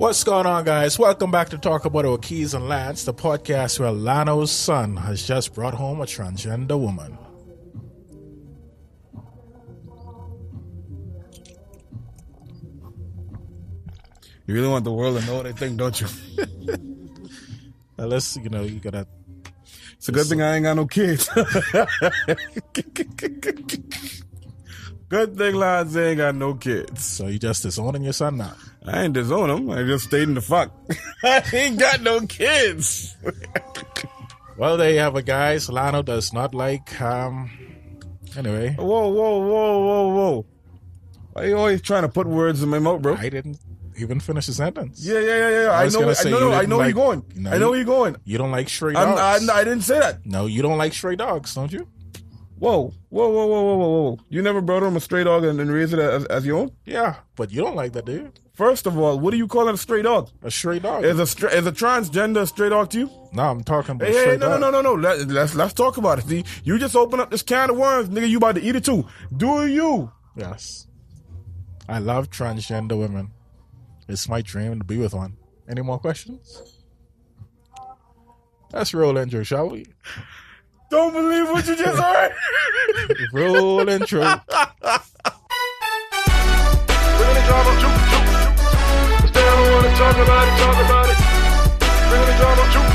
What's going on, guys? Welcome back to Talk About Our Keys and Lance, the podcast where Lano's son has just brought home a transgender woman. You really want the world to know what I think, don't you? Unless, you gotta... It's a good thing I ain't got no kids. Good thing Lance ain't got no kids. So you just disowning your son now? I ain't disown him. I just stating the fact. I ain't got no kids. Well, there you have it, guys. Lano does not like, anyway. Whoa. Why are you always trying to put words in my mouth, bro? I didn't even finish the sentence. Yeah. I know where you're going. I know where you're going. You don't like stray dogs. I didn't say that. No, you don't like stray dogs, don't you? Whoa. You never brought home a stray dog and raised it as your own? Yeah, but you don't like that, do you? First of all, what do you call it a stray dog? A stray dog. Is a transgender a stray dog to you? No, I'm talking about stray dog. No. Let's talk about it. See, you just open up this can of worms, nigga. You about to eat it too. Do you? Yes. I love transgender women. It's my dream to be with one. Any more questions? Let's roll intro, shall we? Don't believe what you just heard. Roll intro. We're gonna drama, juke. Instead, I don't wanna talk about it. We're gonna drama, juke.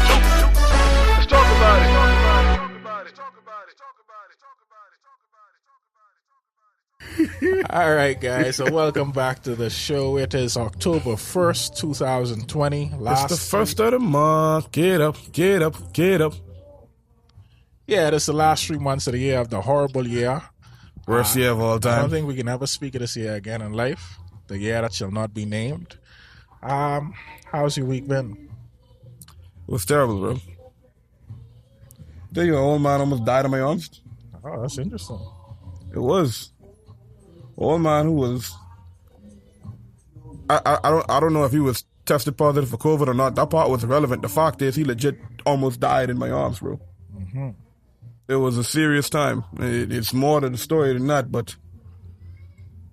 Let's talk about it. All right, guys. So welcome back to the show. It is October 1st, 2020. It's the first of the month. Get up. Yeah, this is the last 3 months of the year of the horrible year. Worst year of all I time. don't think we can ever speak of this year again in life. The year that shall not be named. How's your week been? It was terrible, bro. Tell you, an old man almost died in my arms. Oh, that's interesting. It was. Old man who was... I don't know if he was tested positive for COVID or not. That part was irrelevant. The fact is, he legit almost died in my arms, bro. Mm-hmm. It was a serious time. It's more to the story than that, but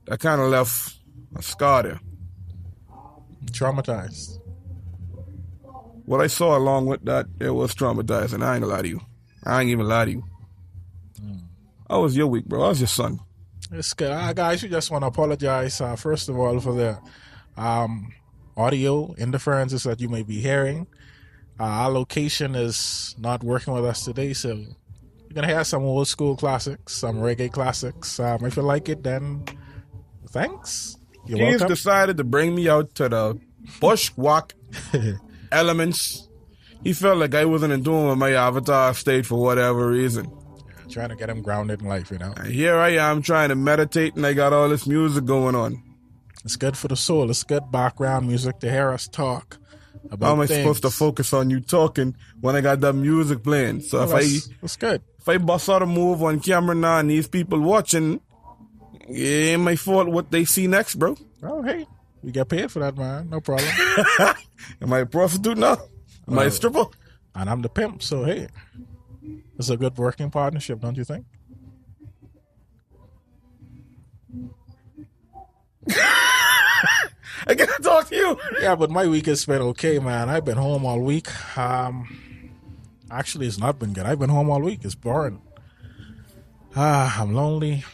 that kind of left a scar there. Traumatized. What I saw along with that, it was traumatizing. I ain't gonna lie to you. I ain't even lie to you. How was your week, bro? How's your son? It's good. Guys, we just want to apologize, first of all, for the audio interferences that you may be hearing. Our location is not working with us today, so you're going to hear some old school classics, some reggae classics. If you like it, then thanks. You're He's welcome. decided to bring me out to the bushwhack elements. He felt like I wasn't in tune with my avatar state for whatever reason. Trying to get him grounded in life, And here I am trying to meditate, and I got all this music going on. It's good for the soul. It's good background music to hear us talk about How am I things. supposed to focus on you talking when I got that music playing? So That's good. if I bust out a move on camera now and these people watching, it ain't my fault what they see next, bro. Oh, hey, we get paid for that, man. No problem. Am I a prostitute now? Am I a stripper? And I'm the pimp, so hey, it's a good working partnership, don't you think? I gotta talk to you. Yeah, but my week has been okay, man. I've been home all week. Actually, it's not been good. I've been home all week. It's boring. I'm lonely.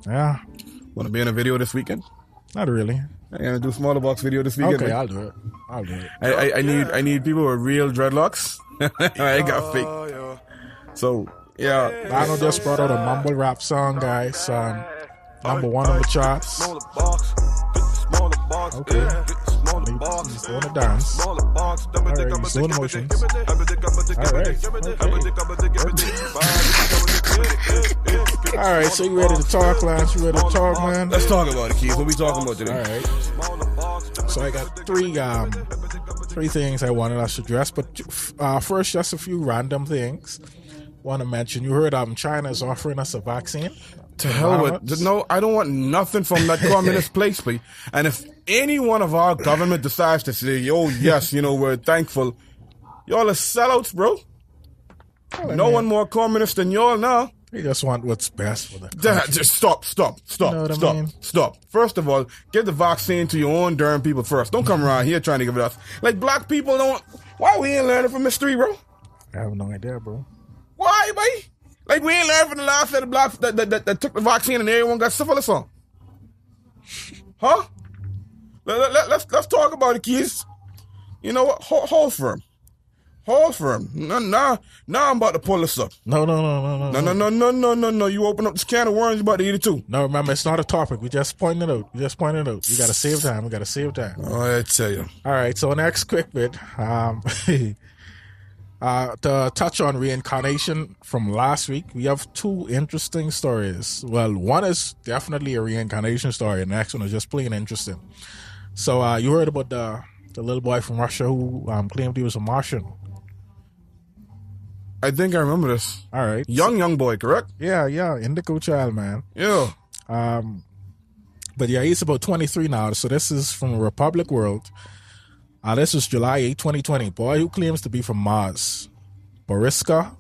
Yeah. Want to be in a video this weekend? Not really. I'm gonna do smaller box video this weekend. Okay, man. I'll do it. I need people with real dreadlocks. I ain't got fake. So yeah, Lano just brought out a mumble rap song, guys. Number one on the charts. Okay. He's doing a dance. Alright, he's doing motions. Alright. Okay. Alright, so you ready to talk, Lance? You ready to talk, man? let's talk about it, Keith. What we talking about today? Alright. So I got three things I wanted us to address, but first, just a few random things. Want to mention, you heard China is offering us a vaccine. To hell with no, I don't want nothing from that communist place, please. And if any one of our government decides to say, "Oh yes, we're thankful," y'all are sellouts, bro. No one more communist than y'all now. They just want what's best for them. Just stop. You know what I mean? Stop. First of all, give the vaccine to your own darn people first. Don't come around here trying to give it us. Like, black people don't. Why we ain't learning from history, bro? I have no idea, bro. Why, boy? Like, we ain't learning from the last set of blacks that took the vaccine and everyone got syphilis on. Huh? Let's talk about it, kids. You know what? Hold firm. Now I'm about to pull this up. No. No. You open up this can of worms, you're about to eat it too. No, remember, it's not a topic. We just pointed it out. We gotta save time. Oh, I tell you. All right, so next quick bit. To touch on reincarnation from last week, we have two interesting stories. Well, one is definitely a reincarnation story, and the next one is just plain interesting. So you heard about the little boy from Russia who claimed he was a Martian. I think I remember this. All right. Young boy, correct? Yeah, indigo child, man. Yeah. But yeah, he's about 23 now, so this is from Republic World. This was July 8, 2020. Boy who claims to be from Mars. Boriska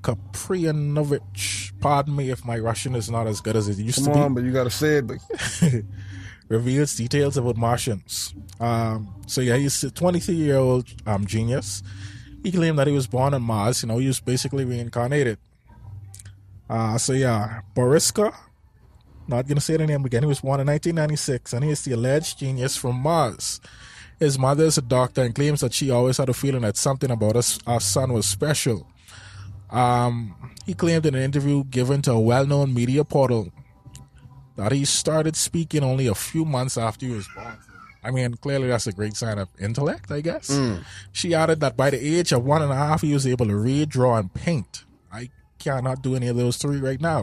Kaprianovich. Pardon me if my Russian is not as good as it used to be. Come on, but you gotta say it. But reveals details about Martians. So yeah, he's a 23-year-old genius. He claimed that he was born on Mars. You know, he was basically reincarnated. So yeah, Boriska, not going to say the name again. He was born in 1996, and he is the alleged genius from Mars. His mother is a doctor and claims that she always had a feeling that something about our son was special. He claimed in an interview given to a well-known media portal that he started speaking only a few months after he was born. I mean, clearly that's a great sign of intellect, I guess. She added that by the age of 1.5, he was able to read, draw, and paint. I cannot do any of those three right now.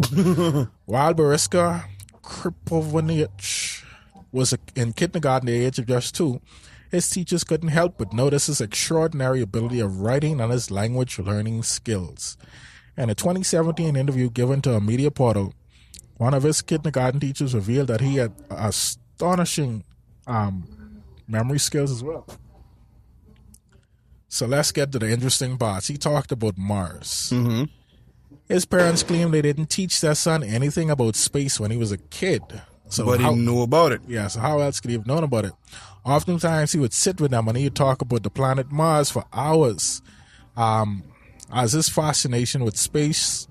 While Boriska Kripovich was in kindergarten at the age of just 2, his teachers couldn't help but notice his extraordinary ability of writing and his language learning skills. In a 2017 interview given to a media portal, one of his kindergarten teachers revealed that he had astonishing memory skills as well. So let's get to the interesting parts. He talked about Mars. Mm-hmm. His parents claim they didn't teach their son anything about space when he was a kid. But he knew about it. Yeah, so how else could he have known about it? Oftentimes he would sit with them and he would talk about the planet Mars for hours. As his fascination with space,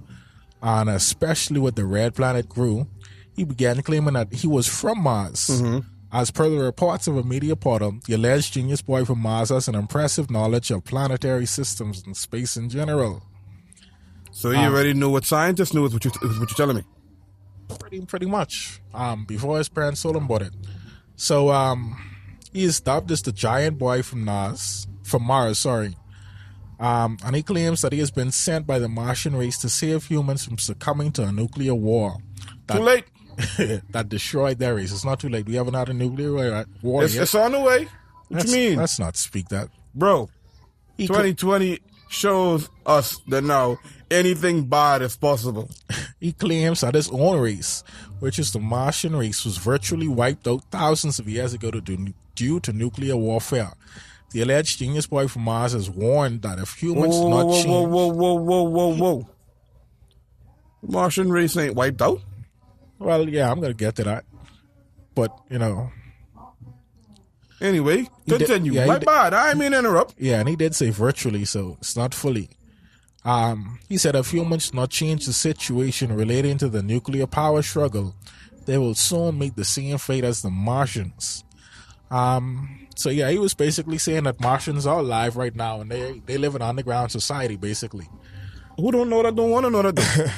and especially with the red planet, grew, he began claiming that he was from Mars. Mm-hmm. As per the reports of a media portal, the alleged genius boy from Mars has an impressive knowledge of planetary systems and space in general. So you already knew what scientists knew is what you're telling me. Pretty much. Before his parents told him about it. So he is dubbed as the giant boy from Mars. And he claims that he has been sent by the Martian race to save humans from succumbing to a nuclear war. Too late. That destroyed their race. It's not too late. We haven't had a nuclear war yet. It's on the way. What you mean? Let's not speak that. Bro, 2020 shows us that now anything bad is possible. He claims that his own race, which is the Martian race, was virtually wiped out thousands of years ago due to nuclear warfare. The alleged genius boy from Mars has warned that if humans change... Whoa. The Martian race ain't wiped out? Well, yeah, I'm going to get to that. But, you know... Anyway, continue. My bad. I didn't mean to interrupt. Yeah, and he did say virtually, so it's not fully. He said if humans do not change the situation relating to the nuclear power struggle, they will soon meet the same fate as the Martians. So yeah, he was basically saying that Martians are alive right now, and they live in an underground society, basically. Who don't know that don't want to know that.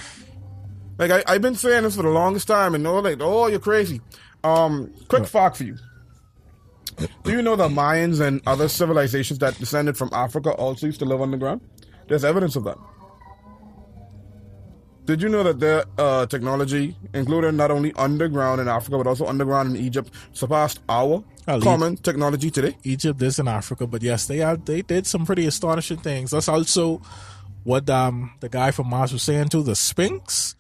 Like, I've been saying this for the longest time, and they're like, oh, you're crazy. Quick fact for you. Do you know that Mayans and other civilizations that descended from Africa also used to live underground? There's evidence of that. Did you know that their technology, including not only underground in Africa, but also underground in Egypt, surpassed our common technology today? Egypt is in Africa, but yes, they did some pretty astonishing things. That's also what the guy from Mars was saying too, the Sphinx.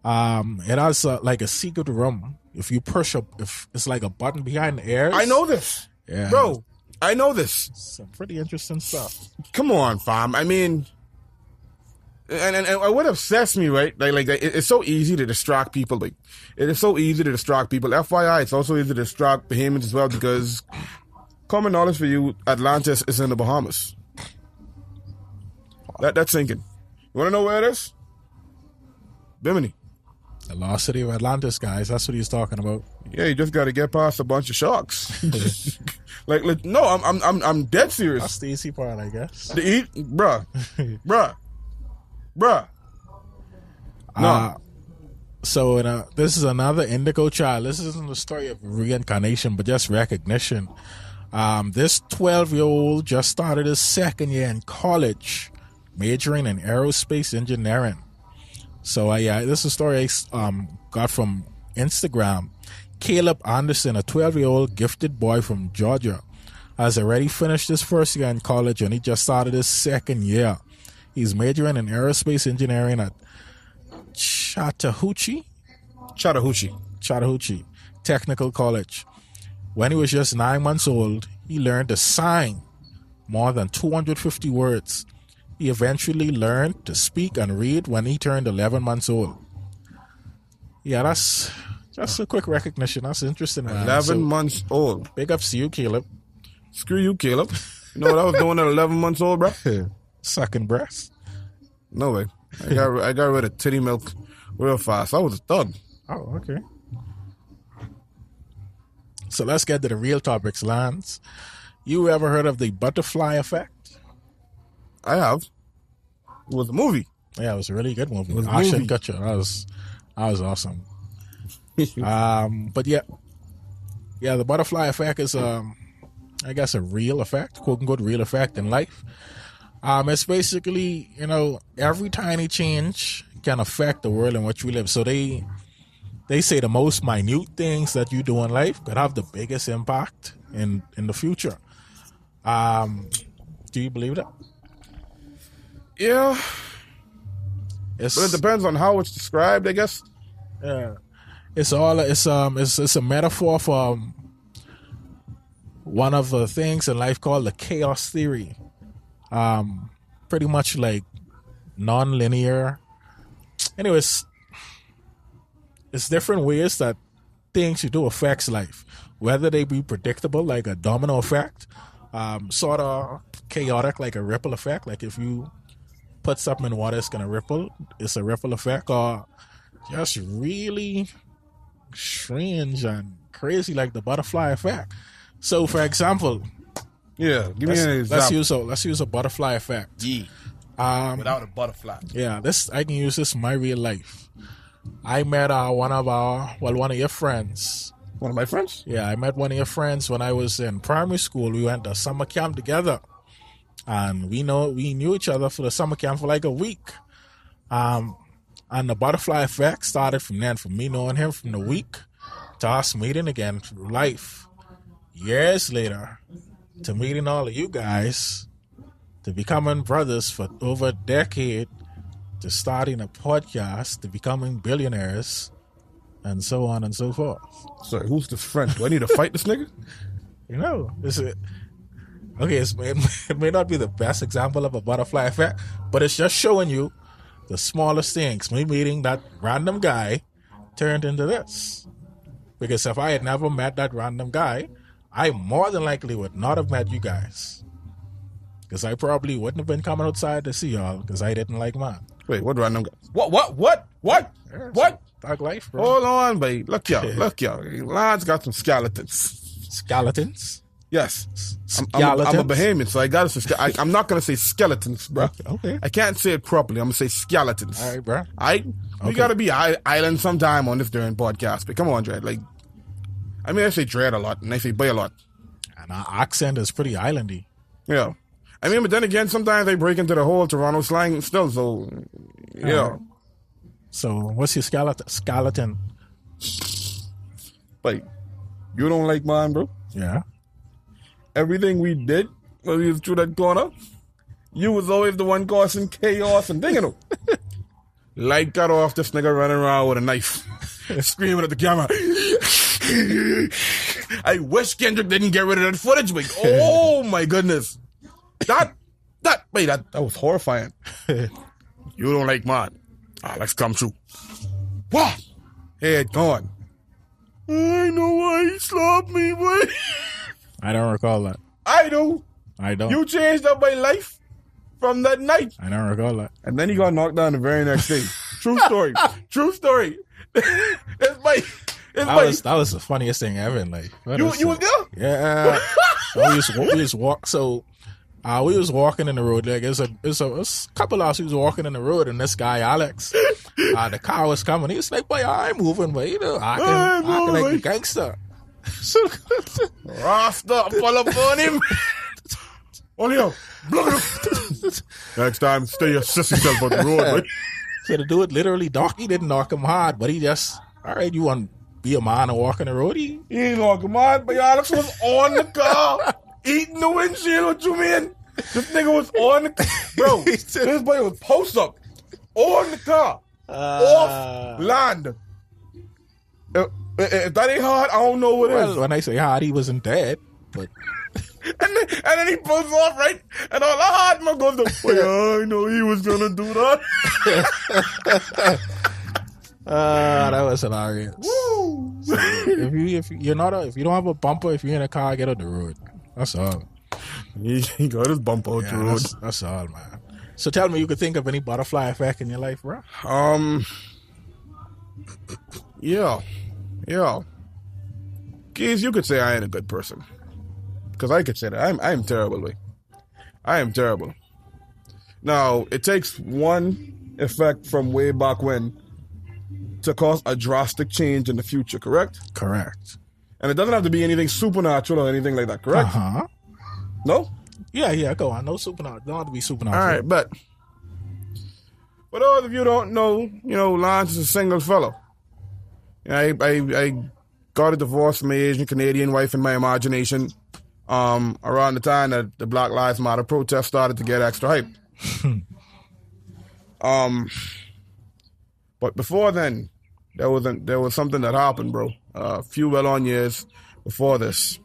It has like a secret room. If you push up, if it's like a button behind the ears. I know this. Yeah. Bro, I know this. Some pretty interesting stuff. Come on, fam. I mean, And what obsessed me, right? It's so easy to distract people. Like, it is so easy to distract people. FYI, it's also easy to distract Bahamians as well because, common knowledge for you, Atlantis is in the Bahamas. That's sinking. You want to know where it is? Bimini. The lost city of Atlantis, guys. That's what he's talking about. Yeah, you just got to get past a bunch of sharks. No, I'm dead serious. That's the easy part, I guess. To eat, bruh. No. So this is another indigo child. This isn't the story of reincarnation, but just recognition. This 12-year-old just started his second year in college, majoring in aerospace engineering. So this is a story I got from Instagram. Caleb Anderson, a 12-year-old gifted boy from Georgia, has already finished his first year in college and he just started his second year. He's majoring in aerospace engineering at Chattahoochee Technical College. When he was just 9 months old, he learned to sign more than 250 words. He eventually learned to speak and read when he turned 11 months old. Yeah, that's just a quick recognition. That's interesting, man. 11 months old. Big ups to you, Caleb. Screw you, Caleb. You know what I was doing at 11 months old, bro? Sucking breasts. No way. I got rid of titty milk real fast. I was a thug. Oh, okay. So let's get to the real topics, Lance. You ever heard of the butterfly effect? I have. It was a movie. Yeah, it was a really good movie. It was a Ashton movie. Kutcher. That was awesome. But yeah, the butterfly effect is I guess a real effect, quote unquote real effect in life. It's basically, every tiny change can affect the world in which we live. So they say the most minute things that you do in life could have the biggest impact in the future. Do you believe that? Yeah. But it depends on how it's described, I guess. Yeah. It's a metaphor for one of the things in life called the chaos theory. Pretty much like non-linear. Anyways, it's different ways that things you do affects life. Whether they be predictable, like a domino effect, sort of chaotic, like a ripple effect. Like if you put something in water, it's gonna ripple. It's a ripple effect, or just really strange and crazy, like the butterfly effect. So, for example, Yeah, give me an example. let's use a butterfly effect. Yeah. Without a butterfly. Yeah, I can use this in my real life. I met one of your friends. One of my friends? Yeah, I met one of your friends when I was in primary school. We went to summer camp together, and we knew each other for the summer camp for like a week. And the butterfly effect started from then, from me knowing him from the week to us meeting again through life. Years later, to meeting all of you guys, to becoming brothers for over a decade, to starting a podcast, to becoming billionaires, and so on and so forth. Sorry, who's this friend? Do I need to fight this nigga? It may not be the best example of a butterfly effect, but it's just showing you the smallest things. Me meeting that random guy turned into this. Because if I had never met that random guy, I more than likely would not have met you guys. Because I probably wouldn't have been coming outside to see y'all because I didn't like mine. Wait, what random guy? What? Yeah, What? Thug life, bro. Hold on, babe. Look, y'all. Lion's got some skeletons. Skeletons? Yes. I'm Skeletons? a Bahamian, so I got to say, I'm not going to say skeletons, bro. Okay. I can't say it properly. I'm going to say skeletons. All right, bro. We got to be island sometime on this during podcast. But come on, Dread. I say Dread a lot, and I say Bay a lot. And our accent is pretty islandy. Yeah. But then again, sometimes they break into the whole Toronto slang still, so, yeah. So, what's your skeleton? You don't like mine, bro? Yeah. Everything we did when we was through that corner, you was always the one causing chaos and dinging them. Light got off, this nigga running around with a knife, screaming at the camera. I wish Kendrick didn't get rid of that footage, but oh my goodness. That was horrifying. You don't like mine. Let's come true. What? Head gone. I know why he slapped me, boy. I don't recall that. I do. I don't. You changed up my life from that night. I don't recall that. And then he got knocked down the very next day. True story. True story. It's my... That was the funniest thing ever in life. You was there? Yeah. we used to walk. So we was walking in the road. Like it was a couple of us. We was walking in the road, and this guy Alex, the car was coming. He was like, "Boy, I'm moving, but you know, I can like a gangster." Rasta, pull up on him. Only up. Next time, stay your sissy self on the road, boy. So the dude literally he didn't knock him hard, but he just, all right, you want to be a man and walk in the road? He ain't knock him hard, but Alex was on the car, eating the windshield. What you mean? This nigga was on the bro. This boy was post up on the car, off land. If that ain't hard, I don't know what is. When I say hard, he wasn't dead, but. And then he pulls off, right? And all the hard man goes, I know he was gonna do that. That was hilarious. Woo! So if you don't have a bumper, if you're in a car, get on the road. That's all. He got his bumper out the road. That's all, man. So tell me, you could think of any butterfly effect in your life, bro? Yeah. Keys, you could say I ain't a good person. Because I could say that. I am terrible, boy. I am terrible. Now, it takes one effect from way back when to cause a drastic change in the future, correct? Correct. And it doesn't have to be anything supernatural or anything like that, correct? Uh-huh. No? Yeah, go on. No supernatural. Don't have to be supernatural. All right, but for those of you who don't know, Lance is a single fellow. I got a divorce from my Asian Canadian wife in my imagination around the time that the Black Lives Matter protest started to get extra hype. But before then, there was something that happened, bro. A few well-on years before this.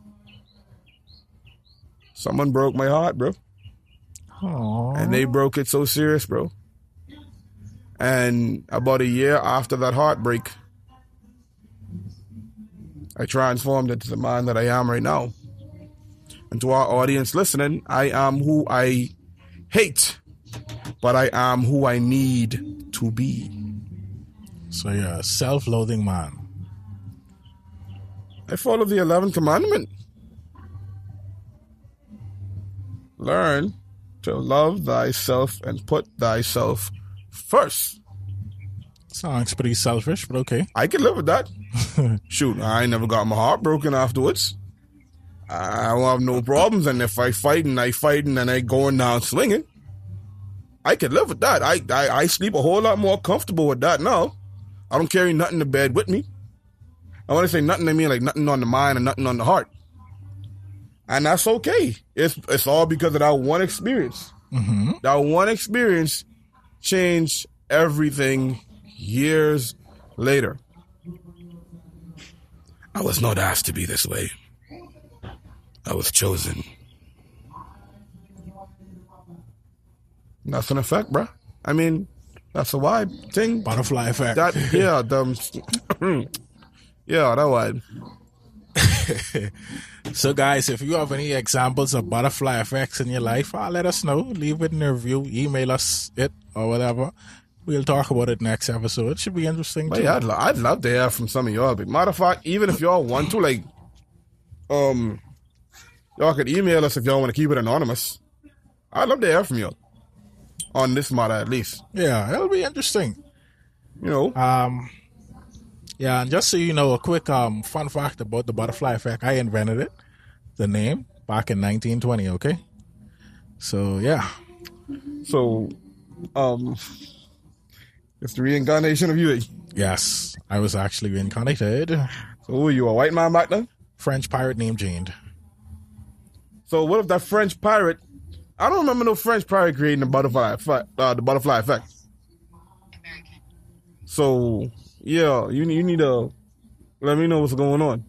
Someone broke my heart, bro. Aww. And they broke it so serious, bro. And about a year after that heartbreak, I transformed into the man that I am right now. And to our audience listening, I am who I hate, but I am who I need to be. So you're a self-loathing man. I follow the 11th commandment. Learn to love thyself and put thyself first. Sounds pretty selfish, but okay. I can live with that. Shoot, I ain't never got my heart broken afterwards. I don't have no problems, and if I fighting and I going down swinging, I can live with that. I sleep a whole lot more comfortable with that now. I don't carry nothing to bed with me. And when I say nothing, I mean like nothing on the mind and nothing on the heart. And that's okay. It's all because of that one experience. Mm-hmm. That one experience changed everything years later. I was not asked to be this way. I was chosen. That's an effect, bruh. I mean, that's a vibe thing. Butterfly effect. That vibe. So, guys, if you have any examples of butterfly effects in your life, let us know. Leave it in a review. Email us it or whatever. We'll talk about it next episode. It should be interesting, too. Yeah, I'd love to hear from some of y'all. But matter of fact, even if y'all want to, y'all could email us if y'all want to keep it anonymous. I'd love to hear from y'all. On this matter, at least. Yeah, it'll be interesting. Yeah, and just so you know, a quick fun fact about the butterfly effect. I invented it, the name, back in 1920, okay? So, yeah. So, it's the reincarnation of you. Yes, I was actually reincarnated. So, were you a white man back then? French pirate named Jane. So, what if that French pirate... I don't remember no French pirate creating the butterfly effect. American. So, yeah, you need to let me know what's going on.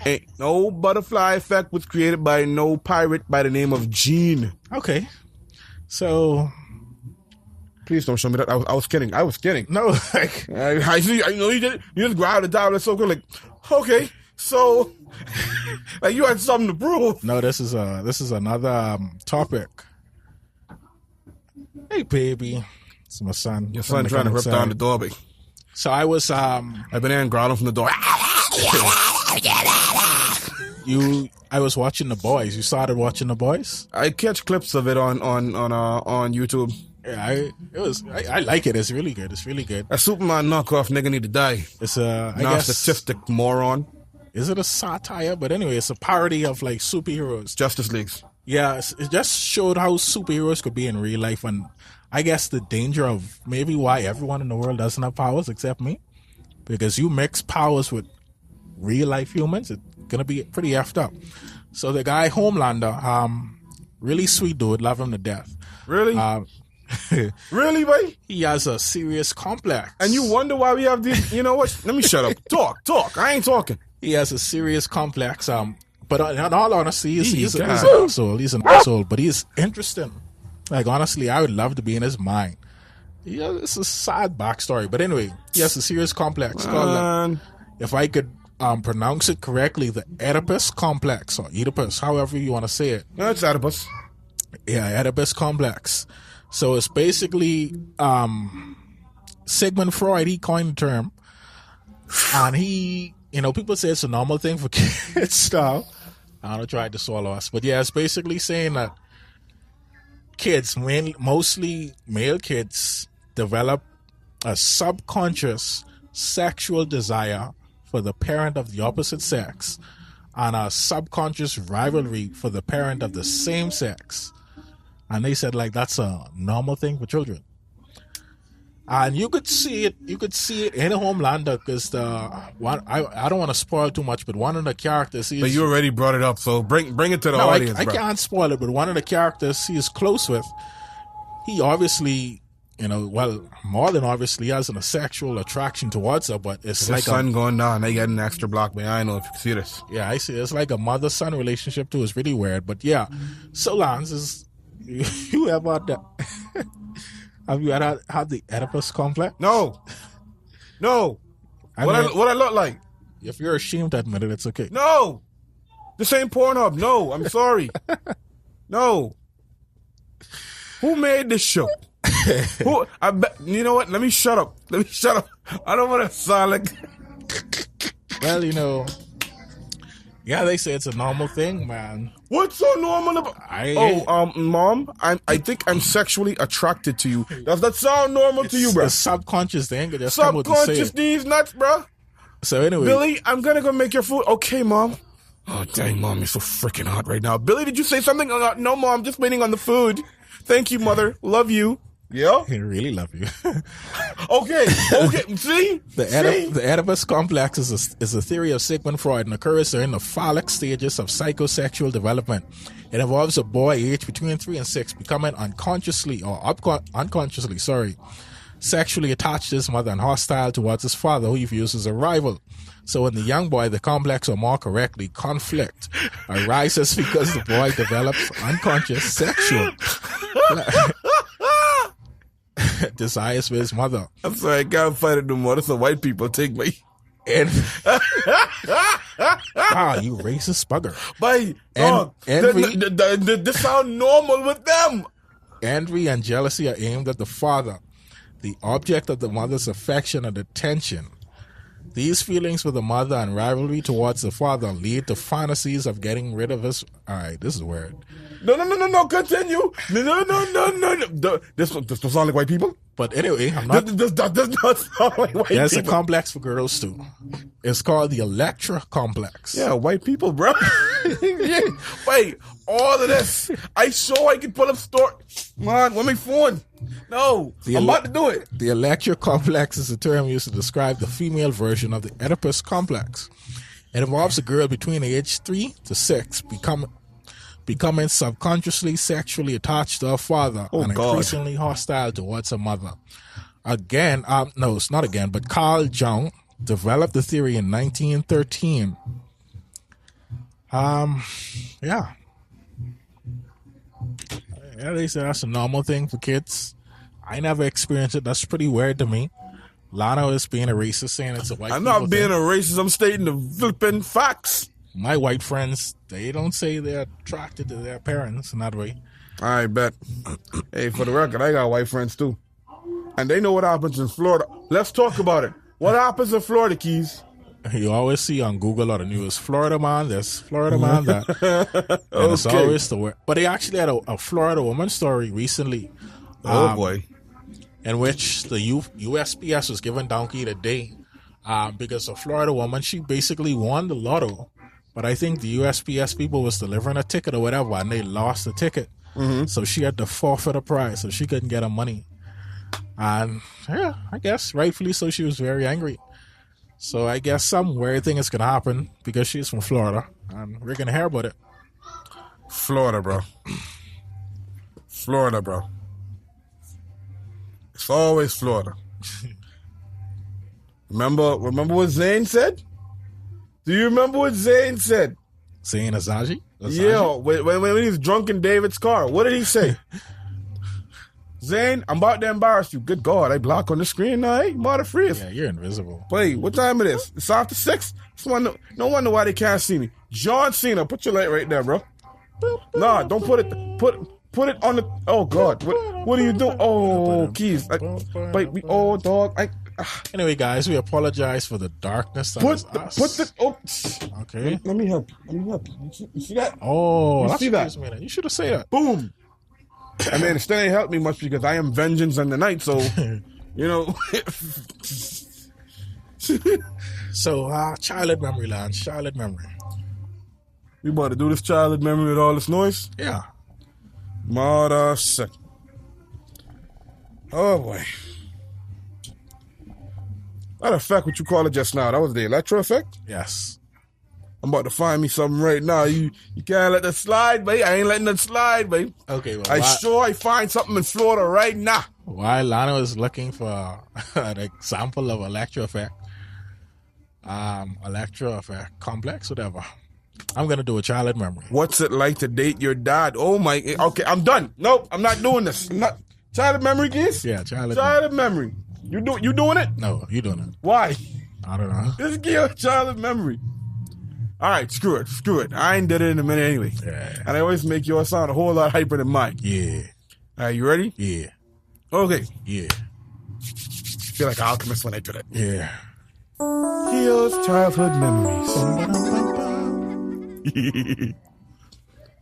Ain't no butterfly effect was created by no pirate by the name of Jean. Okay. So, Please don't show me that. I was kidding. I was kidding. No, like I see. I know you did. You just grab the tablet so good. Like, okay, so like you had something to prove. no. This is another topic. Hey, baby, it's my son. Your son trying to rip down the door, baby. So I was I've been there and growling from the door. I was watching The Boys. You started watching The Boys? I catch clips of it on YouTube. Yeah, I like it. It's really good. It's really good. A Superman knockoff nigga need to die. It's I guess, Narcissistic moron. is it a satire? But anyway, it's a parody of like superheroes. Justice Leagues. Yeah, it just showed how superheroes could be in real life, and I guess the danger of maybe why everyone in the world doesn't have powers except me, because you mix powers with real life humans, it's gonna be pretty effed up. So the guy Homelander, really sweet dude, love him to death. Really? Really, boy? He has a serious complex, And you wonder why we have these. You know what? Let me shut up. Talk. I ain't talking. he has a serious complex. But in all honesty, he's an God. asshole. He's an asshole, but he's interesting. Like, honestly, I would love to be in his mind. Yeah, it's a sad backstory. But anyway, he has a serious complex called, Man. if I could pronounce it correctly, the Oedipus complex, or Oedipus, however you want to say it. No, it's Oedipus. Yeah, Oedipus complex. So it's basically Sigmund Freud, he coined the term. And he, people say it's a normal thing for kids style. I don't try to swallow us. But yeah, it's basically saying that kids, mostly male kids, develop a subconscious sexual desire for the parent of the opposite sex and a subconscious rivalry for the parent of the same sex. And they said like that's a normal thing for children. And you could see it in Homelander because I don't want to spoil too much, but one of the characters But you already brought it up, so bring it to the no, audience, I bro. can't spoil it, but one of the characters he is close with, he obviously, more than obviously has a sexual attraction towards her, but it's The like sun going down, they get an extra block, man. I know if you can see this. yeah, I see. It's like a mother-son relationship too. It's really weird, but yeah. So Lance, is you ever had that? Have you ever had the Oedipus complex? No. I What mean, I look like? if you're ashamed to admit it, it's okay. No. This ain't Pornhub. No, I'm sorry. No. Who made this show? Who? I bet. You know what? Let me shut up. I don't want to sound like. Well, yeah, they say it's a normal thing, man. What's so normal about? Mom, I think I'm sexually attracted to you. Does that sound normal to you, bro? A subconscious thing. Just come with the Subconscious saying. these nuts, bro. So anyway, Billy, I'm gonna go make your food. Okay, Mom. Oh, dang, Mom, you're so freaking hot right now. Billy, did you say something? No, Mom, just waiting on the food. Thank you, Mother. Love you. Yeah? I really love you. Okay. See? The Oedipus complex is a theory of Sigmund Freud and occurs during the phallic stages of psychosexual development. It involves a boy aged between 3 and 6 becoming unconsciously sexually attached to his mother and hostile towards his father, who he views as a rival. So in the young boy, the complex, or more correctly, conflict, arises because the boy develops unconscious sexual desires for his mother. I'm sorry, I can't fight it no more. That's the white people take me. And you racist bugger. But this sound normal with them. Envy and jealousy are aimed at the father, the object of the mother's affection and attention. These feelings for the mother and rivalry towards the father lead to fantasies of getting rid of his. All right, this is weird. No, continue. No. This does sound like white people? But anyway, I'm not. That does not sound like white There's a people. complex for girls too. It's called the Electra complex. Yeah, white people, bro. Yeah. Wait, all of this. I can pull up store. Man, where's my phone? No, I'm about to do it. The Electra complex is a term used to describe the female version of the Oedipus complex. It involves a girl between age 3 to 6 becoming subconsciously sexually attached to her father and increasingly hostile towards her mother. Again, no, it's not again, but Carl Jung developed the theory in 1913. Yeah, they say that's a normal thing for kids. I never experienced it. That's pretty weird to me. Lana is being a racist, saying it's a white. I'm people not being thing. a racist. I'm stating the flipping facts. My white friends, they don't say they're attracted to their parents in that way. I bet. Hey, for the record, I got white friends too. And they know what happens in Florida. Let's talk about it. What happens in Florida, Keys? You always see on Google or the news, Florida man this, Florida man that. And it's Okay. always the word. But they actually had a Florida woman story recently. Oh, boy. In which the USPS was giving donkey the day because a Florida woman, she basically won the lotto. But I think the USPS people was delivering a ticket or whatever, and they lost the ticket. So she had to forfeit a prize, so she couldn't get her money. And yeah, I guess rightfully so, she was very angry. So I guess some weird thing is going to happen because she's from Florida, and we're going to hear about it. Florida, bro. Florida, bro. It's always Florida. Remember what Zayn said? Do you remember what Zayn said? Saying Asaji? Yeah, when he was drunk in David's car. What did he say? Zayn, I'm about to embarrass you. Good God, I block on the screen now. Hey, mother freeze. Yeah, you're invisible. Wait, what time it is? It's after 6? No wonder why they can't see me. John Cena, put your light right there, bro. Nah, don't put it. Put it on the. Oh God, what are you doing? Oh, Keys. Oh, dog. Anyway, guys, we apologize for the darkness that is us. Okay. Let me help. You see that? Oh, You that's see that? excuse me. You should have said that. Boom. I mean, it still ain't helped me much because I am vengeance in the night. So, you know. So, childhood memory, Lance. Childhood memory. We about to do this childhood memory with all this noise. Yeah. Mother sick. Oh boy. That effect, what you call it just now? That was the electro effect? Yes. I'm about to find me something right now. You can't let that slide, babe. I ain't letting that slide, babe. Okay. Well, I find something in Florida right now. while Lana was looking for an example of electro effect complex, whatever, I'm gonna do a childhood memory. What's it like to date your dad? Oh my. Okay, I'm done. Nope, I'm not doing this. I'm not. Childhood memory, kids? Yeah, childhood. Childhood memory. You doing it? No, you doing it. Why? I don't know. Just give a childhood memory. All right, screw it. I ain't did it in a minute anyway. Yeah. And I always make yours sound a whole lot hyper than mine. Yeah. All right, you ready? Yeah. Okay. Yeah. Feel like an alchemist when I do that. Yeah. Here's childhood memories.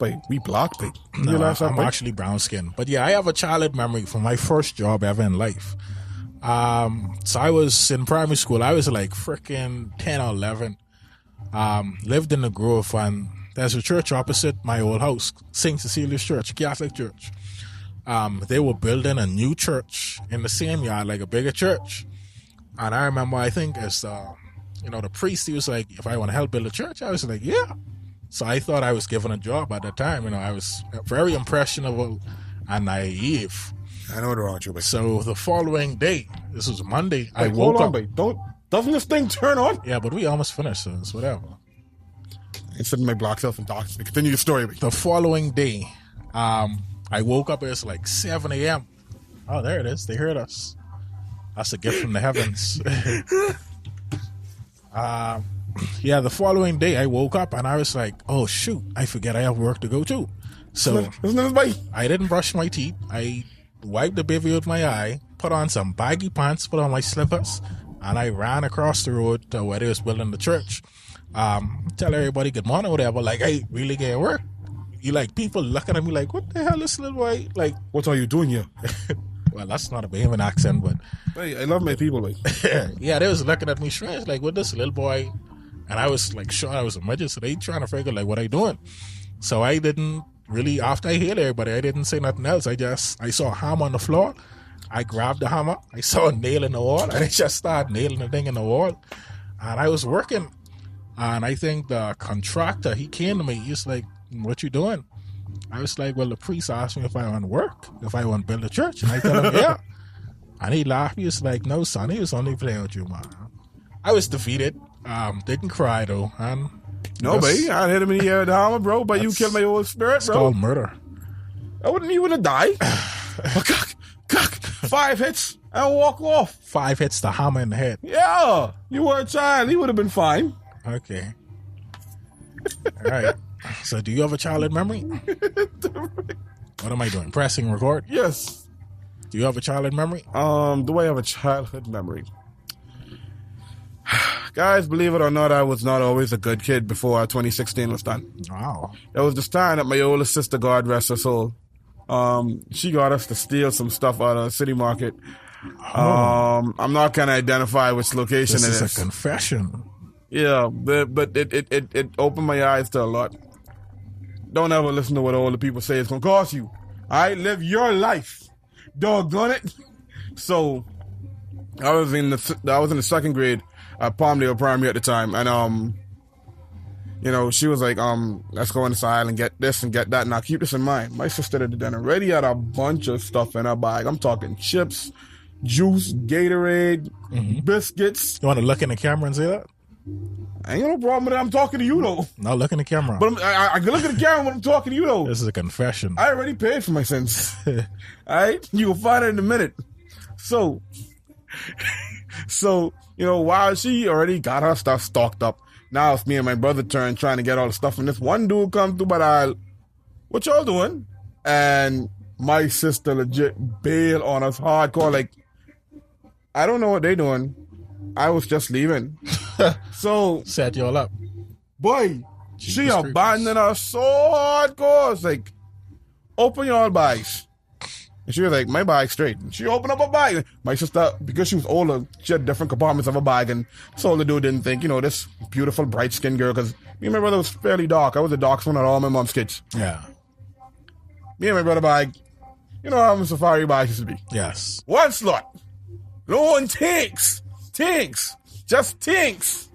Wait, we blocked it. No, I'm actually brown skinned. But yeah, I have a childhood memory from my first job ever in life. So I was in primary school. I was like freaking 10 or 11. Lived in the Grove, and there's a church opposite my old house, St. Cecilia's Church, Catholic church. They were building a new church in the same yard, like a bigger church. And I remember, I think as the priest, he was like, if I want to help build a church, I was like, yeah. So I thought I was given a job at the time. I was very impressionable and naive. I know what wrong with you, but So the following day, this was Monday, I hold woke on, up. babe. Doesn't this thing turn on? Yeah, but we almost finished, so it's whatever. Instead of my block self and docs. Continue your story, babe. The following day, I woke up, it's like 7 a.m. Oh, there it is. They heard us. That's a gift from the heavens. Yeah, the following day, I woke up and I was like, oh, shoot, I forget I have work to go to. So Isn't this babe? I didn't brush my teeth. I wiped the baby with my eye, put on some baggy pants, put on my slippers, and I ran across the road to where they was building the church. Tell everybody good morning, whatever. Like, hey, really getting work? You like people looking at me like, what the hell is this little boy? Like, What are you doing here? well, that's not a Bahamian accent, but Hey, I love my people, babe. yeah, they was looking at me strange, like, what this little boy? And I was like, sure, I was a midget, so they trying to figure like, what I doing? So I didn't really, after I heard everybody, I didn't say nothing else. I saw a hammer on the floor. I grabbed the hammer. I saw a nail in the wall, and I just started nailing the thing in the wall. And I was working. And I think the contractor, he came to me. He's like, what you doing? I was like, well, the priest asked me if I want to work, if I want to build a church. And I told him, yeah. And he laughed. He was like, no, son, he was only playing with you, man. I was defeated. Didn't cry, though. And No, babe. I hit him in the air with the hammer, bro. But you killed my old spirit, it's bro. called murder. I wouldn't even have died. Cock. 5 hits and walk off. 5 hits the hammer in the head. Yeah, you were a child. He would have been fine. Okay. All right. So, do you have a childhood memory? What am I doing? Pressing record? Yes. Do you have a childhood memory? Do I have a childhood memory? Guys, believe it or not, I was not always a good kid before 2016 was done. Wow. It was the time that my oldest sister, God rest her soul, she got us to steal some stuff out of the city market. I'm not going to identify which location This it is a confession. Yeah, but it opened my eyes to a lot. Don't ever listen to what older people say. It's going to cost you. All right, live your life. Doggone it. So, I was in the second grade at Palmdale Primary at the time, and she was like, let's go inside and get this and get that. Now keep this in mind. My sister had done already had a bunch of stuff in her bag. I'm talking chips, juice, Gatorade, biscuits. You want to look in the camera and say that? I ain't got no problem with it. I'm talking to you though. No, look in the camera. But I can look at the camera when I'm talking to you though. This is a confession. I already paid for my sins. All right, you will find it in a minute. So, while she already got her stuff stocked up, now it's me and my brother turn trying to get all the stuff. And this one dude comes through by the aisle. What y'all doing? And my sister legit bailed on us hardcore. Like, I don't know what they doing. I was just leaving. So set y'all up. Boy, she abandoned us so hardcore. It's like, open your bags. And she was like, my bag's straight. And she opened up her bag. My sister, because she was older, she had different compartments of her bag. And so the dude didn't think, this beautiful, bright-skinned girl, because me and my brother was fairly dark. I was the darkest one of all my mom's kids. Yeah. Me and my brother bag, how my safari bag used to be. Yes. One slot. No one tinks. Just tinks.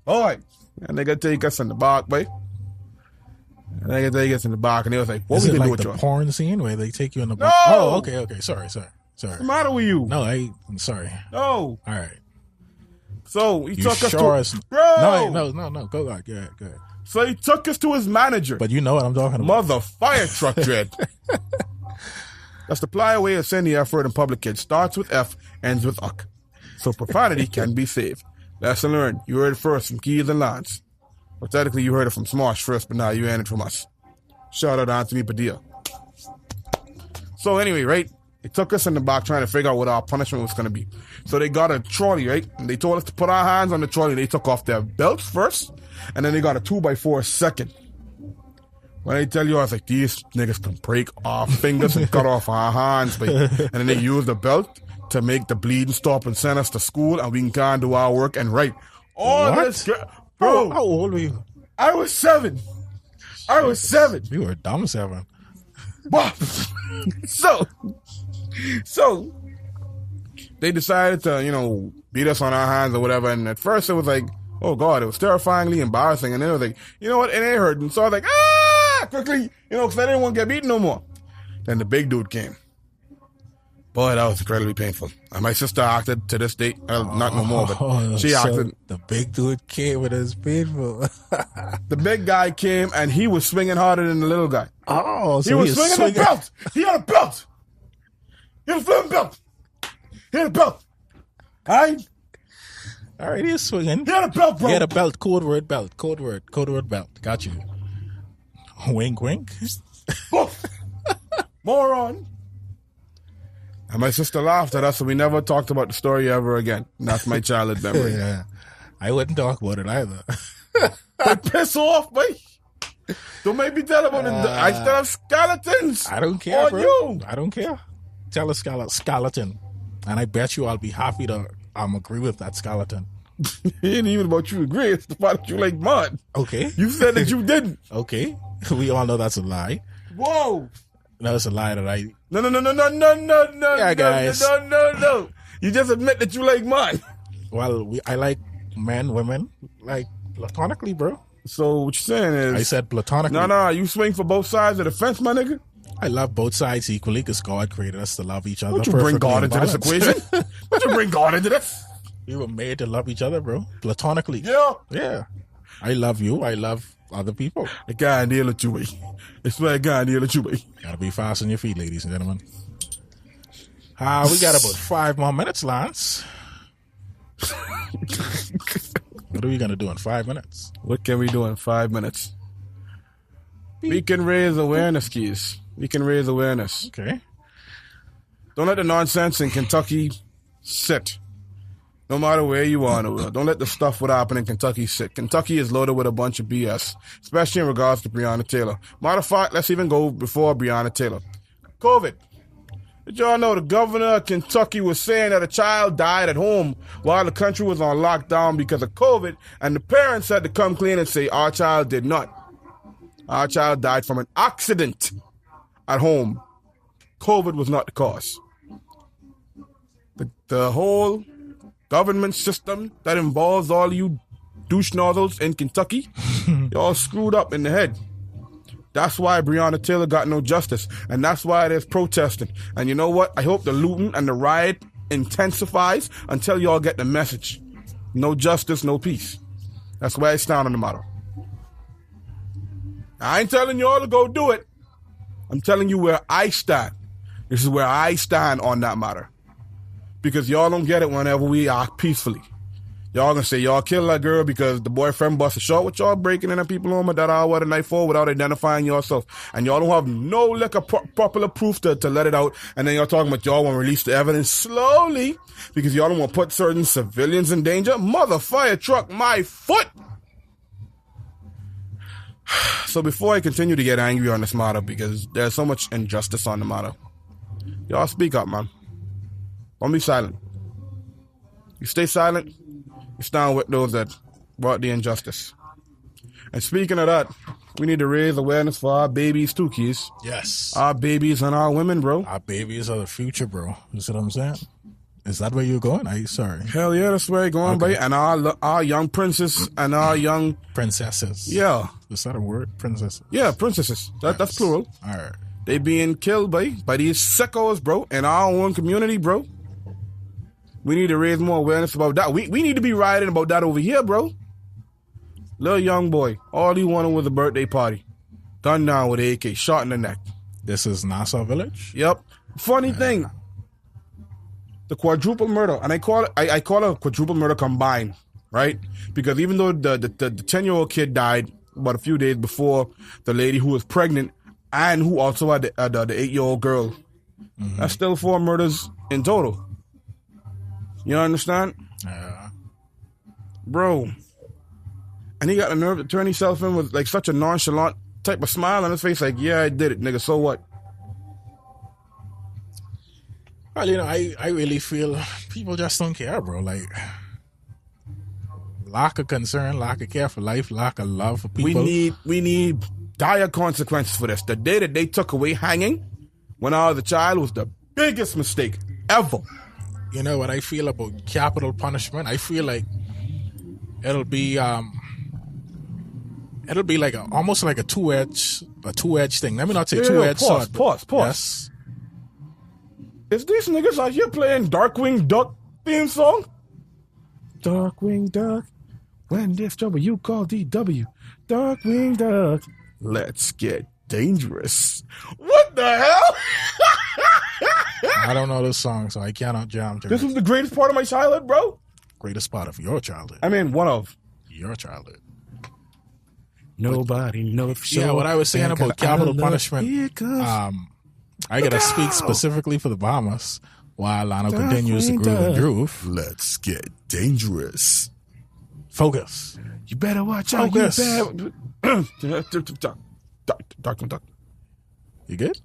All right. And they got to take us in the back, boy. And they got to take us in the back, and they was like, what is we it can like do with the you? porn scene where they take you in the No! back? Oh, okay. Sorry. What's the matter with you? No, I'm sorry. No. All right. So he You took us sure to... as... Bro! No. Go ahead. So he took us to his manager. But you know what I'm talking about. Mother fire truck dread. That's the polite way of saying the F word in public, kids. Starts with F, ends with uck. So profanity can be saved. Lesson learned. You heard it first from Keys and Lance. Well, technically you heard it from Smosh first, but now you heard it from us. Shout out to Anthony Padilla. So anyway, right? They took us in the back trying to figure out what our punishment was going to be. So they got a trolley, right? And they told us to put our hands on the trolley. They took off their belts first, and then they got a 2x4 second. When I tell you, I was like, these niggas can break our fingers and cut off our hands, babe. And then they use the belt to make the bleeding stop and send us to school, and we can go and do our work and write. All What? this, bro. How old were you? I was 7. You were a dumb 7. But, so they decided to, beat us on our hands or whatever. And at first it was like, oh God, it was terrifyingly embarrassing. And then it was like, you know what? And it hurt. And so I was like, quickly, because I didn't want to get beaten no more. Then the big dude came. Boy, that was incredibly painful. And my sister acted to this date, not no more, but she acted. The big dude came with his painful. The big guy came and he was swinging harder than the little guy. Oh, so he was swinging the belt. He had a belt. He had a flipping belt. He had a belt. All right, he's swinging. He had a belt, bro. He had a belt. Code word belt. Code word belt. Got you. Wink, wink. Moron. And my sister laughed at us, so we never talked about the story ever again. And that's my childhood memory. Yeah. I wouldn't talk about it either. But piss off, boy. Don't make me tell about it. I still have skeletons. I don't care, bro. You. I don't care. Tell a skeleton. And I bet you I'll be happy to agree with that skeleton. It ain't even about you agree. It's the fact that you like mud. Okay. You said that you didn't. Okay. We all know that's a lie. Whoa. No, it's a lie that I... No. Yeah, guys. No. You just admit that you like mine. Well, I like men, women, like platonically, bro. So what you're saying is... I said platonically. No, you swing for both sides of the fence, my nigga? I love both sides equally because God created us to love each other. Don't you bring God into this equation? Don't you bring God into this? We were made to love each other, bro. Platonically. Yeah. I love you. I love other people. I can't deal with you, boy. I swear I can't deal with you, boy. Gotta be fast on your feet, ladies and gentlemen. We got about 5 more minutes, Lance. What are we gonna do in 5 minutes? What can we do in 5 minutes? We can raise awareness, Keys. We can raise awareness. Okay. Don't let the nonsense in Kentucky sit. No matter where you are in the world. Don't let the stuff what happened in Kentucky sit. Kentucky is loaded with a bunch of BS, especially in regards to Breonna Taylor. Matter of fact, let's even go before Breonna Taylor. COVID. Did y'all know the governor of Kentucky was saying that a child died at home while the country was on lockdown because of COVID, and the parents had to come clean and say, our child did not. Our child died from an accident at home. COVID was not the cause. The whole government system that involves all you douche nozzles in Kentucky, y'all screwed up in the head. That's why Breonna Taylor got no justice, and that's why there's protesting. And you know what? I hope the looting and the riot intensifies until y'all get the message. No justice, no peace. That's where I stand on the matter. I ain't telling y'all to go do it. I'm telling you where I stand. This is where I stand on that matter. Because y'all don't get it whenever we act peacefully. Y'all gonna say y'all killed that girl because the boyfriend busted short with y'all breaking in at people home at that hour the night for without identifying yourself. And y'all don't have no liquor popular proof to let it out. And then y'all talking about y'all want to release the evidence slowly because y'all don't want to put certain civilians in danger. Mother fire truck my foot. So before I continue to get angry on this matter, because there's so much injustice on the matter, y'all speak up, man. Don't be silent. You stay silent, you stand with those that brought the injustice. And speaking of that, we need to raise awareness for our babies too, Keys. Yes. Our babies and our women, bro. Our babies are the future, bro. You see what I'm saying? Is that where you're going? Are you sorry? Hell yeah, that's where you're going, Okay. bro. And our young princess and our young... Princesses. Yeah. Is that a word? Princesses. Yeah, princesses. That's plural. All right. They being killed, by these sickos, bro, in our own community, bro. We need to raise more awareness about that. We need to be rioting about that over here, bro. Little young boy, all he wanted was a birthday party. Gunned down with an AK, shot in the neck. This is Nassau Village? Yep. Funny thing, the quadruple murder, and I call it a quadruple murder combined, right? Because even though the 10-year-old kid died about a few days before the lady who was pregnant and who also had the 8-year-old girl, that's still 4 murders in total. You understand? Yeah. Bro. And he got the nerve to turn himself in with like such a nonchalant type of smile on his face, like, yeah, I did it, nigga, so what? Well, you know, I really feel people just don't care, bro. Like, lack of concern, lack of care for life, lack of love for people. We need dire consequences for this. The day that they took away hanging when I was a child was the biggest mistake ever. You know what I feel about capital punishment? I feel like it'll be like almost like a two-edged thing. Let me not say two-edged sword. Pause. Yes. Is these niggas out here playing Darkwing Duck theme song? Darkwing Duck, when there's trouble you call DW. Darkwing Duck, let's get dangerous. What the hell? I don't know this song, so I cannot jam to This it. was the greatest part of my childhood, bro. Greatest part of your childhood. I mean, one of. Your childhood. Nobody knows for sure. Yeah, what I was saying about capital punishment, Here it comes. I gotta speak specifically for the Bahamas while Lano continues to groove and groove. Let's get dangerous. Focus. You better watch out. Focus. Darkwing Duck. You good?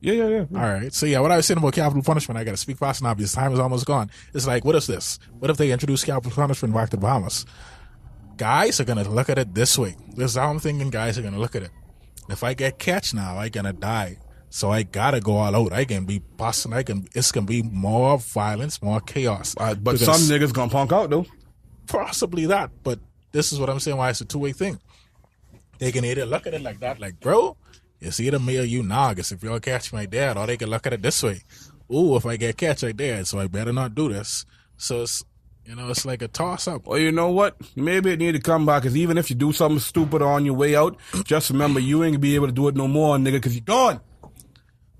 Yeah. All right. So yeah, what I was saying about capital punishment, I got to speak fast enough because time is almost gone. It's like, what is this? What if they introduce capital punishment back to the Bahamas? Guys are gonna look at it this way. This is how I'm thinking. Guys are gonna look at it. If I get catch now, I gonna die. So I gotta go all out. I can be busting. It's gonna be more violence, more chaos. But Because some niggas gonna punk out though. possibly that. But this is what I'm saying. Why it's a two-way thing. They can either look at it like that, like, bro, it's either me or you noggis if y'all catch my dad, or they can look at it this way. Ooh, if I get catch my dad, so I better not do this. So it's, you know, it's like a toss-up. Well, you know what? Maybe it need to come back, because even if you do something stupid on your way out, just remember you ain't gonna be able to do it no more, nigga, because you're gone.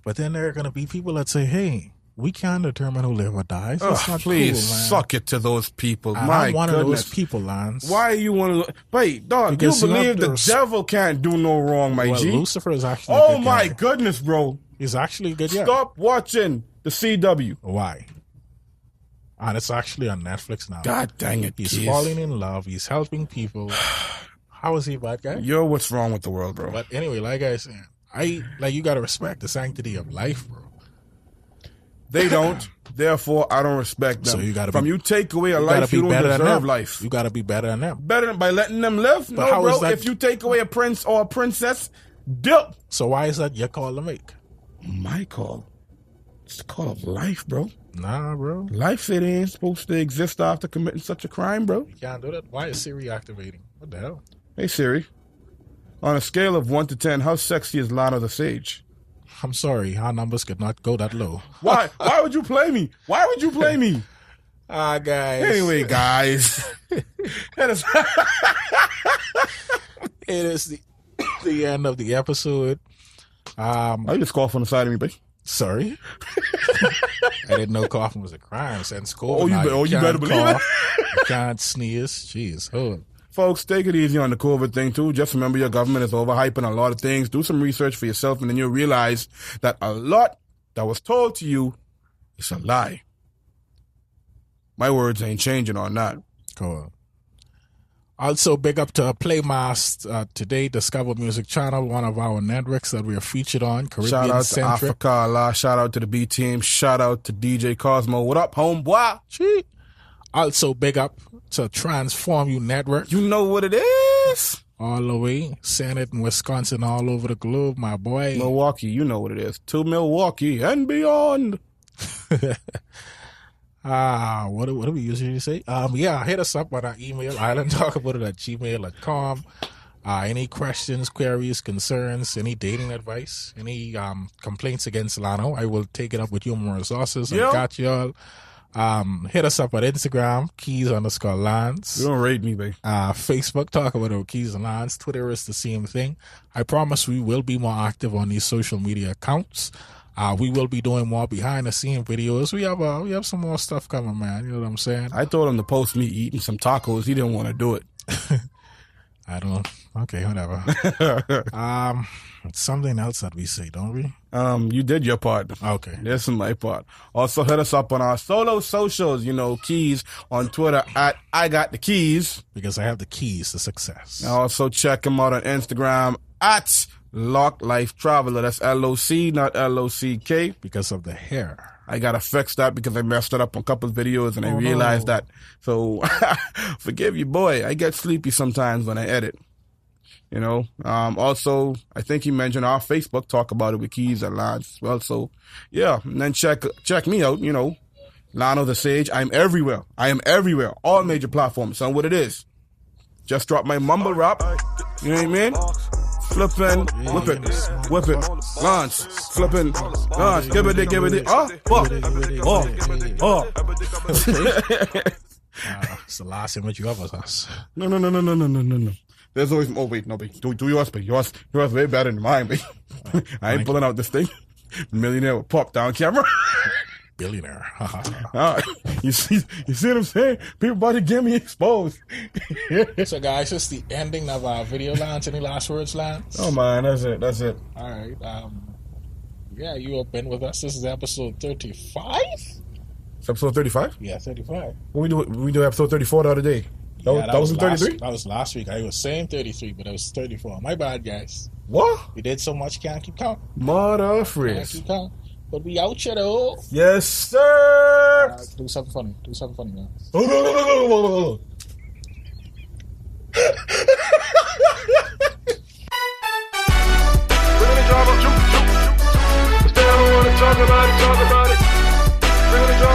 But then there are going to be people that say, hey, We can't determine who live or dies. That's not Please cool, man. suck it to those people. And My I'm one goodness. of those people, Lance. Why are you one of those? Wait, dog, Because you you have believe the to devil can't do no wrong, my Well, G? Lucifer is actually a Oh good my guy. goodness, bro. He's actually a good guy. Stop watching the CW. Why? And it's actually on Netflix now. God dang it, He's Keys. falling in love. He's helping people. How is he a bad guy? You're what's wrong with the world, bro. But anyway, like I said, you gotta respect the sanctity of life, bro. They don't. Therefore, I don't respect them. So you gotta From be- you take away a You gotta life, be you don't better than deserve them. life. You gotta be better than them. Better than by letting them live? But No, how bro. is that- If you take away a prince or a princess, dip. So why is that your call to make? My call. It's the call of life, bro. Nah, bro. Life said it ain't supposed to exist after committing such a crime, bro. You can't do that. Why is Siri activating? What the hell? Hey, Siri. On a scale of 1 to 10, how sexy is Lana the Sage? I'm sorry, our numbers could not go that low. Why? Why would you play me? Why would you play me? Ah, guys. Anyway, guys. That is- It is the end of the episode. I just cough on the side of me, babe. Sorry. I didn't know coughing was a crime since COVID. Oh, you Now be- oh, you better can't believe it. cough, you can't sneeze. Jeez. Oh. Folks, take it easy on the COVID thing, too. Just remember your government is overhyping a lot of things. Do some research for yourself, and then you'll realize that a lot that was told to you is a lie. My words ain't changing on that. Cool. Also, big up to Playmast today, Discover Music Channel, one of our networks that we are featured on, Shout Caribbean out to Centric. Africa Allah. Shout out to the B team. Shout out to DJ Cosmo. What up, homeboy? Gee. Also, big up to Transform You Network, You know what it is. all the way, Senate in Wisconsin, all over the globe, my boy. Milwaukee, you know what it is. To Milwaukee and beyond. What do we usually say? Hit us up on our email, islandtalkabout@gmail.com. Any questions, queries, concerns, any dating advice, any complaints against Lano, I will take it up with Human Resources. I Yeah. got y'all. Hit us up on Instagram, Keys_Lance. You don't rate me, babe. Facebook, talk about our Keys and Lance. Twitter is the same thing. I promise we will be more active on these social media accounts. We will be doing more behind the scene videos. We have some more stuff coming, man. You know what I'm saying? I told him to post me eating some tacos. He didn't want to do it. I don't. Okay, whatever. It's something else that we say, don't we? You did your part. Okay. This is my part. Also, hit us up on our solo socials. You know, Keys on Twitter at I Got the Keys. Because I have the keys to success. And also check him out on Instagram at Lock Life Traveler. That's LOC, not LOCK. Because of the hair. I gotta fix that because I messed it up on a couple of videos and I Oh, realized no. that. So forgive you, boy. I get sleepy sometimes when I edit. You know. Also, I think he mentioned our Facebook. Talk about it with Keys and Lance as well. So yeah, and then check me out. You know, Lano the Sage. I'm everywhere. I am everywhere. All major platforms. So what it is. Just drop my mumble rap. You know what I mean? Flippin', whip it, launch, flippin', launch, give it, oh. It's the last image you have of us. No. There's always, oh wait, no, babe. Do yours, babe. Yours way better than mine, babe. I ain't pulling out this thing. Millionaire with pop down camera. Billionaire. You see what I'm saying? People about to get me exposed. So, guys, it's the ending of our video, Lance. Any last words, Lance? Oh man, that's it. All right. Yeah, you have been with us. This is episode 35? It's episode 35? Yeah, 35. We do episode 34 the other day. That was in 33? That was last week. I was saying 33, but it was 34. My bad, guys. What? We did so much, can't keep count. Mother Can't freeze. keep count. But we out here, though. Yes, sir. Do something funny. Do something funny, man. Oh, no. Bring the drama, juke. Instead, I don't wanna talk about it. Bring the drama.